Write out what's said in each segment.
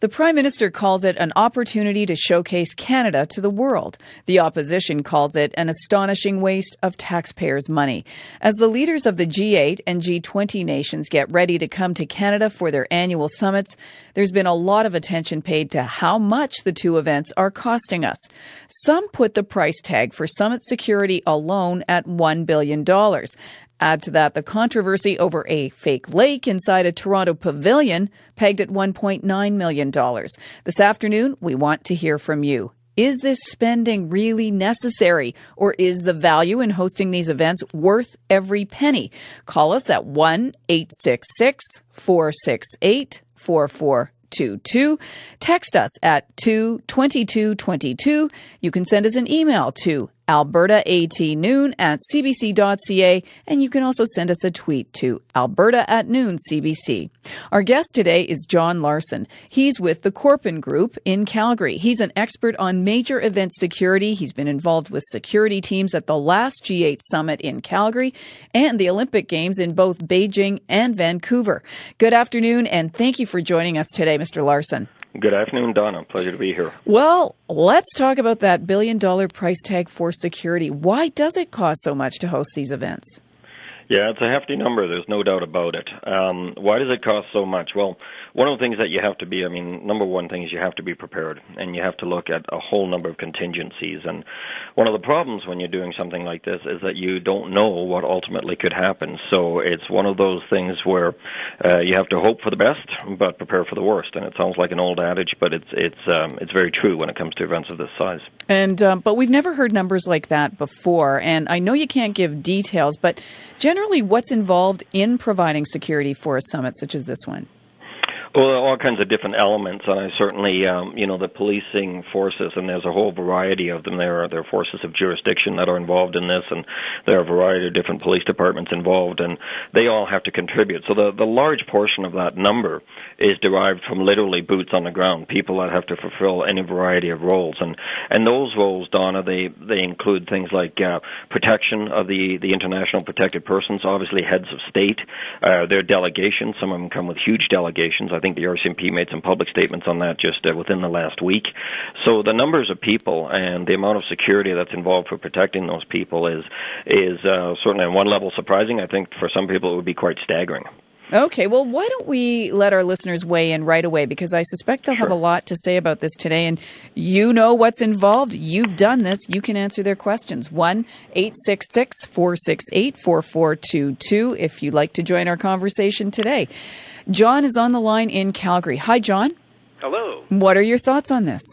The Prime Minister calls it an opportunity to showcase Canada to the world. The opposition calls it an astonishing waste of taxpayers' money. As the leaders of the G8 and G20 nations get ready to come to Canada for their annual summits, there's been a lot of attention paid to how much the two events are costing us. Some put the price tag for summit security alone at $1 billion. Add to that the controversy over a fake lake inside a Toronto pavilion pegged at $1.9 million. This afternoon, we want to hear from you. Is this spending really necessary, or is the value in hosting these events worth every penny? Call us at 1-866-468-4422. Text us at 22222. You can send us an email to albertaatnoon@cbc.ca, and you can also send us a tweet to alberta@nooncbc. Our guest today is John Larsen. He's with the Corpin Group in Calgary. He's an expert on major event security. He's been involved with security teams at the last G8 summit in Calgary and the Olympic Games in both Beijing and Vancouver. Good afternoon, and thank you for joining us today, Mr. Larsen. Good afternoon, Donna. Pleasure to be here. Well, let's talk about that billion-dollar price tag for security. Why does it cost so much to host these events? Yeah, it's a hefty number. There's no doubt about it. Why does it cost so much? Well, one of the things that you have to be, number one thing is you have to be prepared, and you have to look at a whole number of contingencies. And one of the problems when you're doing something like this is that you don't know what ultimately could happen. So it's one of those things where you have to hope for the best, but prepare for the worst. And it sounds like an old adage, but it's very true when it comes to events of this size. And but we've never heard numbers like that before. And I know you can't give details, but generally, what's involved in providing security for a summit such as this one? Well, all kinds of different elements, and I certainly, the policing forces, and there's a whole variety of them. There are forces of jurisdiction that are involved in this, and there are a variety of different police departments involved, and they all have to contribute. So the large portion of that number is derived from literally boots on the ground, people that have to fulfill any variety of roles. And those roles, Donna, they include things like protection of the international protected persons, obviously heads of state, their delegations. Some of them come with huge delegations. I think the RCMP made some public statements on that just within the last week. So the numbers of people and the amount of security that's involved for protecting those people is certainly on one level surprising. I think for some people it would be quite staggering. Okay, well, why don't we let our listeners weigh in right away, because I suspect they'll have a lot to say about this today, and you know what's involved. You've done this. You can answer their questions. 1-866-468-4422 if you'd like to join our conversation today. John is on the line in Calgary. Hi, John. Hello. What are your thoughts on this?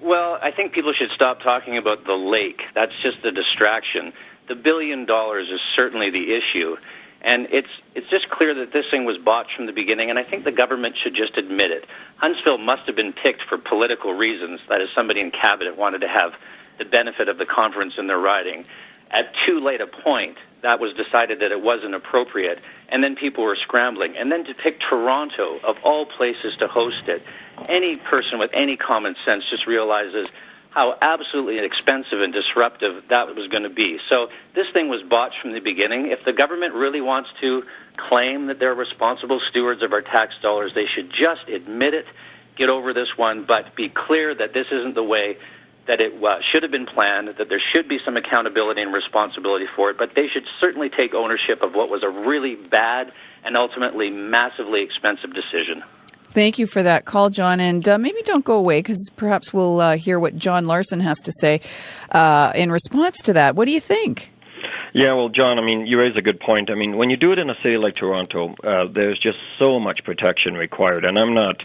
Well, I think people should stop talking about the lake. That's just a distraction. The $1 billion is certainly the issue. And it's just clear that this thing was botched from the beginning, and I think the government should just admit it. Huntsville must have been picked for political reasons. That is, somebody in cabinet wanted to have the benefit of the conference in their riding. At too late a point, that was decided that it wasn't appropriate, and then people were scrambling. And then to pick Toronto, of all places, to host it, any person with any common sense just realizes how absolutely expensive and disruptive that was going to be. So this thing was botched from the beginning. If the government really wants to claim that they're responsible stewards of our tax dollars, they should just admit it, get over this one, but be clear that this isn't the way that it should have been planned, that there should be some accountability and responsibility for it, but they should certainly take ownership of what was a really bad and ultimately massively expensive decision. Thank you for that call, John. And maybe don't go away, because perhaps we'll hear what John Larsen has to say in response to that. What do you think? Yeah, well, John, you raise a good point. When you do it in a city like Toronto, there's just so much protection required, and I'm not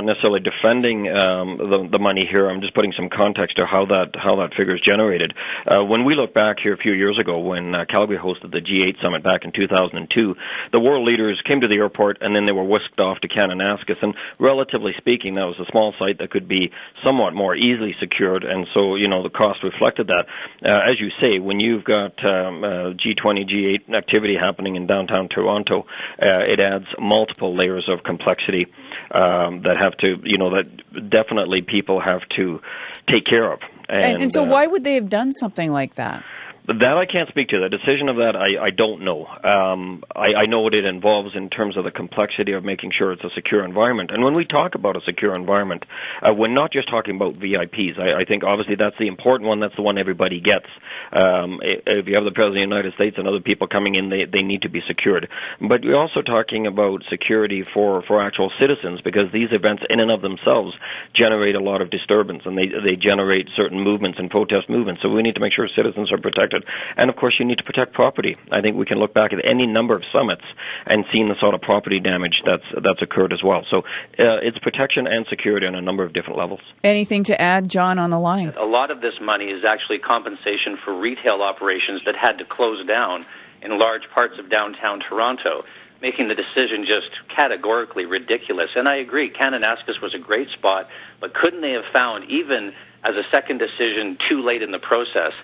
necessarily defending the money here. I'm just putting some context to how that figure is generated. When we look back here a few years ago, when Calgary hosted the G8 summit back in 2002, the world leaders came to the airport and then they were whisked off to Kananaskis, and relatively speaking, that was a small site that could be somewhat more easily secured, and so the cost reflected that. As you say, when you've got G20, G8 activity happening in downtown Toronto, it adds multiple layers of complexity that have to, that definitely people have to take care of. And so why would they have done something like that? That I can't speak to. The decision of that, I don't know. I know what it involves in terms of the complexity of making sure it's a secure environment. And when we talk about a secure environment, we're not just talking about VIPs. I think obviously that's the important one. That's the one everybody gets. If you have the President of the United States and other people coming in, they need to be secured. But we're also talking about security for actual citizens, because these events in and of themselves generate a lot of disturbance, and they generate certain movements and protest movements. So we need to make sure citizens are protected. And, of course, you need to protect property. I think we can look back at any number of summits and seen the sort of property damage that's occurred as well. So it's protection and security on a number of different levels. Anything to add, John, on the line? A lot of this money is actually compensation for retail operations that had to close down in large parts of downtown Toronto, making the decision just categorically ridiculous. And I agree, Kananaskis was a great spot, but couldn't they have found, even as a second decision too late in the process,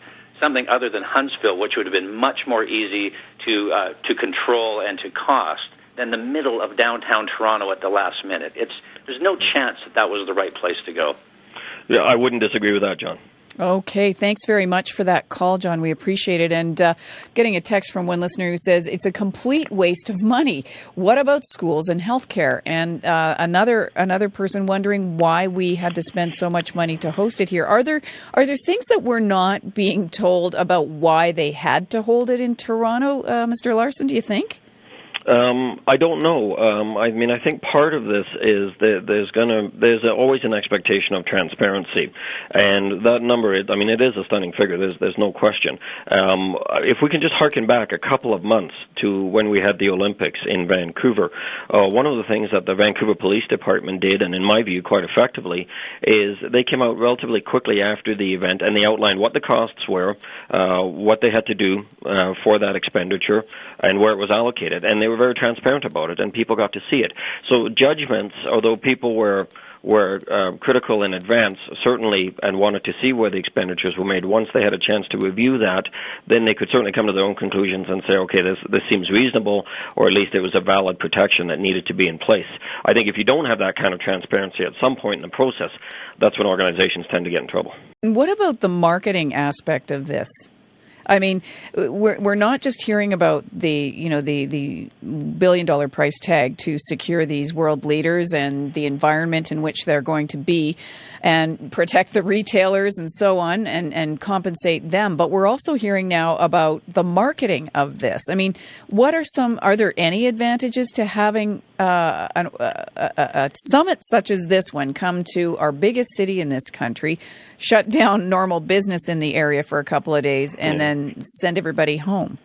something other than Huntsville, which would have been much more easy to control and to cost than the middle of downtown Toronto at the last minute? There's no chance that was the right place to go. Yeah, I wouldn't disagree with that, John. Okay, thanks very much for that call, John. We appreciate it. And getting a text from one listener who says it's a complete waste of money. What about schools and healthcare? And another person wondering why we had to spend so much money to host it here. Are there things that we're not being told about why they had to hold it in Toronto, Mr. Larsen? Do you think? I don't know. I think part of this is that there's always an expectation of transparency, and that number it is a stunning figure. There's no question. If we can just harken back a couple of months to when we had the Olympics in Vancouver, one of the things that the Vancouver Police Department did, and in my view quite effectively, is they came out relatively quickly after the event and they outlined what the costs were, what they had to do for that expenditure, and where it was allocated, and they were very transparent about it, and people got to see it. So judgments, although people were critical in advance, certainly, and wanted to see where the expenditures were made, once they had a chance to review that, then they could certainly come to their own conclusions and say, okay, this seems reasonable, or at least it was a valid protection that needed to be in place. I think if you don't have that kind of transparency at some point in the process, that's when organizations tend to get in trouble. What about the marketing aspect of this? I mean, we're not just hearing about the billion-dollar price tag to secure these world leaders and the environment in which they're going to be, and protect the retailers and so on, and compensate them. But we're also hearing now about the marketing of this. I mean, are there any advantages to having a summit such as this one come to our biggest city in this country, shut down normal business in the area for a couple of days, and then send everybody home?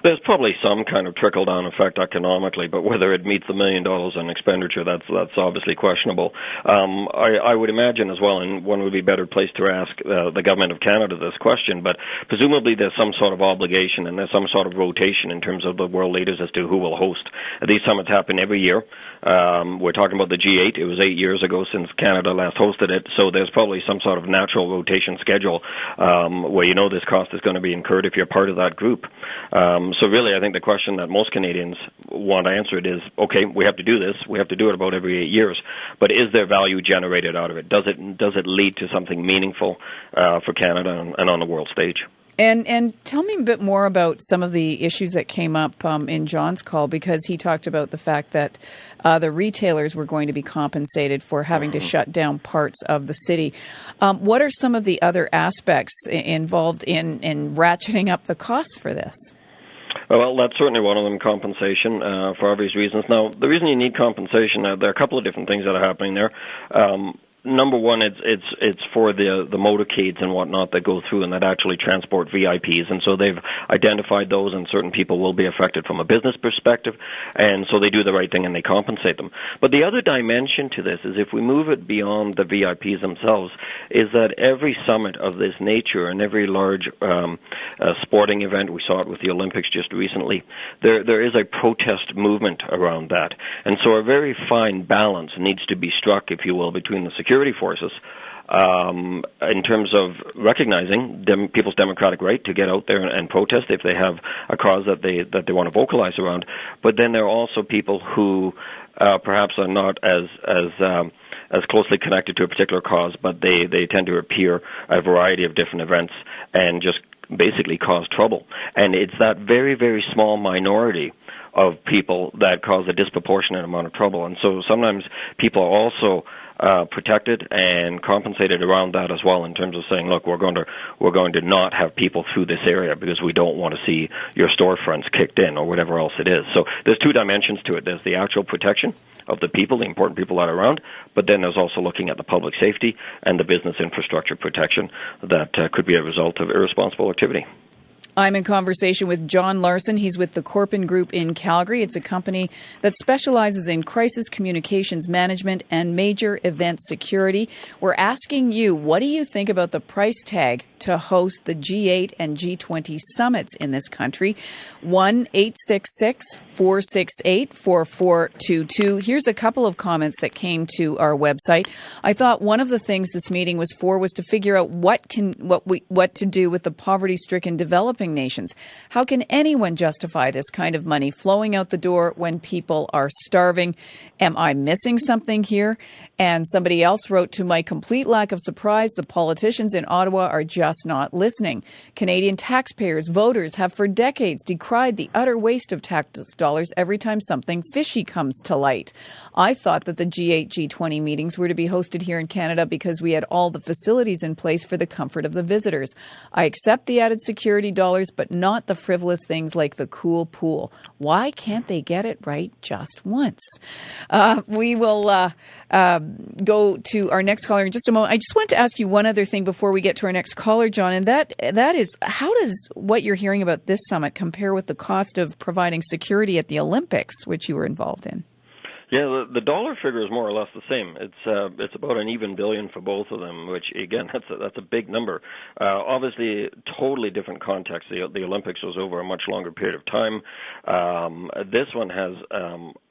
There's probably some kind of trickle-down effect economically, but whether it meets the $1 million in expenditure, that's obviously questionable. I would imagine as well, and one would be better placed to ask the Government of Canada this question, but presumably there's some sort of obligation and there's some sort of rotation in terms of the world leaders as to who will host. These summits happen every year. We're talking about the G8. It was 8 years ago since Canada last hosted it, so there's probably some sort of natural rotation schedule where this cost is going to be incurred if you're part of that group. So really, I think the question that most Canadians want answered is, okay, we have to do this. We have to do it about every 8 years. But is there value generated out of it? Does it lead to something meaningful for Canada and on the world stage? And tell me a bit more about some of the issues that came up in John's call, because he talked about the fact that the retailers were going to be compensated for having to shut down parts of the city. What are some of the other aspects involved in ratcheting up the costs for this? Well, that's certainly one of them, compensation, for obvious reasons. Now, the reason you need compensation, there are a couple of different things that are happening there. Number one, it's for the motorcades and whatnot that go through and that actually transport VIPs, and so they've identified those, and certain people will be affected from a business perspective, and so they do the right thing and they compensate them. But the other dimension to this is, if we move it beyond the VIPs themselves, is that every summit of this nature and every large sporting event, we saw it with the Olympics just recently, there is a protest movement around that, and so a very fine balance needs to be struck, if you will, between the security forces in terms of recognizing people's democratic right to get out there and protest if they have a cause that they want to vocalize around. But then there are also people who perhaps are not as closely connected to a particular cause, but they tend to appear at a variety of different events and just basically cause trouble. And it's that very, very small minority of people that cause a disproportionate amount of trouble. And so sometimes people are also protected and compensated around that as well, in terms of saying, look, we're going to not have people through this area because we don't want to see your storefronts kicked in or whatever else it is. So there's two dimensions to it. There's the actual protection of the people, the important people that are around, but then there's also looking at the public safety and the business infrastructure protection that could be a result of irresponsible activity. I'm in conversation with John Larsen. He's with the Corpin Group in Calgary. It's a company that specializes in crisis communications management and major event security. We're asking you, what do you think about the price tag to host the G8 and G20 summits in this country? 1-866-468-4422. Here's a couple of comments that came to our website. I thought one of the things this meeting was to figure out what to do with the poverty-stricken developing nations. How can anyone justify this kind of money flowing out the door when people are starving? Am I missing something here? And somebody else wrote, to my complete lack of surprise, the politicians in Ottawa are just not listening. Canadian taxpayers, voters have for decades decried the utter waste of tax dollars every time something fishy comes to light. I thought that the G8, G20 meetings were to be hosted here in Canada because we had all the facilities in place for the comfort of the visitors. I accept the added security dollars, but not the frivolous things like the cool pool. Why can't they get it right just once? We will go to our next caller in just a moment. I just want to ask you one other thing before we get to our next caller, John, and that is, how does what you're hearing about this summit compare with the cost of providing security at the Olympics, which you were involved in? Yeah, the dollar figure is more or less the same. It's about an even billion for both of them, which again that's a big number. Obviously, totally different context. The Olympics was over a much longer period of time. This one has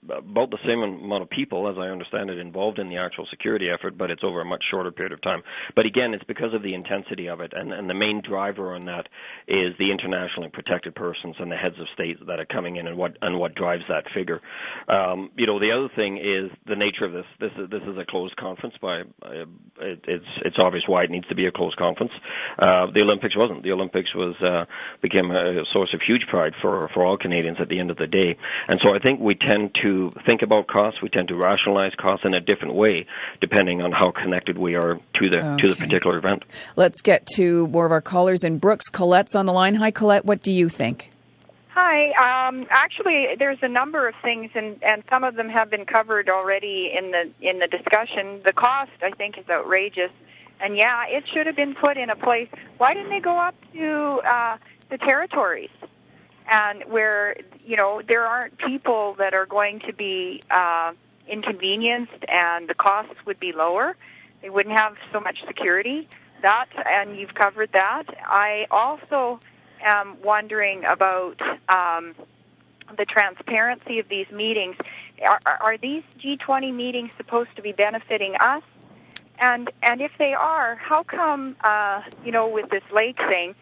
about the same amount of people, as I understand it, involved in the actual security effort, but it's over a much shorter period of time. But again, it's because of the intensity of it, and the main driver on that is the internationally protected persons and the heads of state that are coming in, and what drives that figure. The other thing is the nature of this. This is a closed conference. It's obvious why it needs to be a closed conference. The Olympics wasn't. The Olympics became a source of huge pride for all Canadians at the end of the day. And so I think we tend to think about costs. We tend to rationalize costs in a different way, depending on how connected we are to the particular event. Let's get to more of our callers in Brooks. Colette's on the line. Hi, Colette. What do you think? Hi. Actually, there's a number of things, and some of them have been covered already in the discussion. The cost, I think, is outrageous, and yeah, it should have been put in a place. Why didn't they go up to the territories, and where there aren't people that are going to be inconvenienced, and the costs would be lower. They wouldn't have so much security. That, and you've covered that. I also am wondering about the transparency of these meetings. Are these G20 meetings supposed to be benefiting us? And if they are, how come, with this lake thing,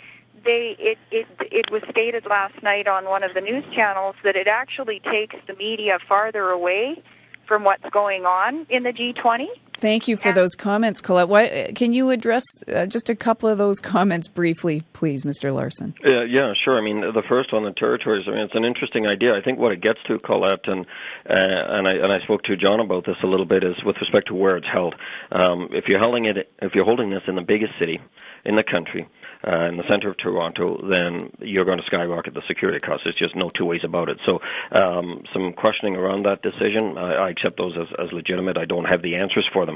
it was stated last night on one of the news channels that it actually takes the media farther away from what's going on in the G20? Thank you for those comments, Colette. Can you address just a couple of those comments briefly, please, Mr. Larsen? Yeah, sure. I mean, the first on the territories, it's an interesting idea. I think what it gets to, Colette, and I spoke to John about this a little bit, is with respect to where it's held. If you're holding this in the biggest city in the country, in the center of Toronto, then you're going to skyrocket the security costs. There's just no two ways about it. So some questioning around that decision, I accept those as legitimate. I don't have the answers for them.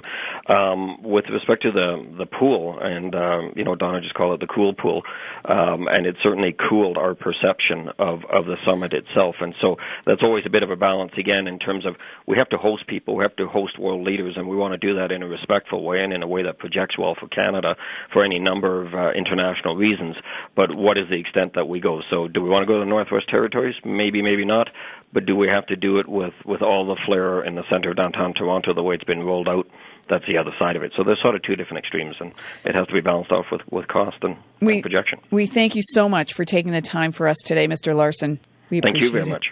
With respect to the pool, and Donna just called it the cool pool, and it certainly cooled our perception of the summit itself. And so that's always a bit of a balance, again, in terms of we have to host people, we have to host world leaders, and we want to do that in a respectful way and in a way that projects well for Canada for any number of international reasons. But what is the extent that we go? So do we want to go to the Northwest Territories? Maybe, maybe not. But do we have to do it with all the flair in the center of downtown Toronto the way it's been rolled out? That's the other side of it. So there's sort of two different extremes, and it has to be balanced off with cost and projection. We thank you so much for taking the time for us today, Mr. Larsen. We appreciate it. Thank you very much.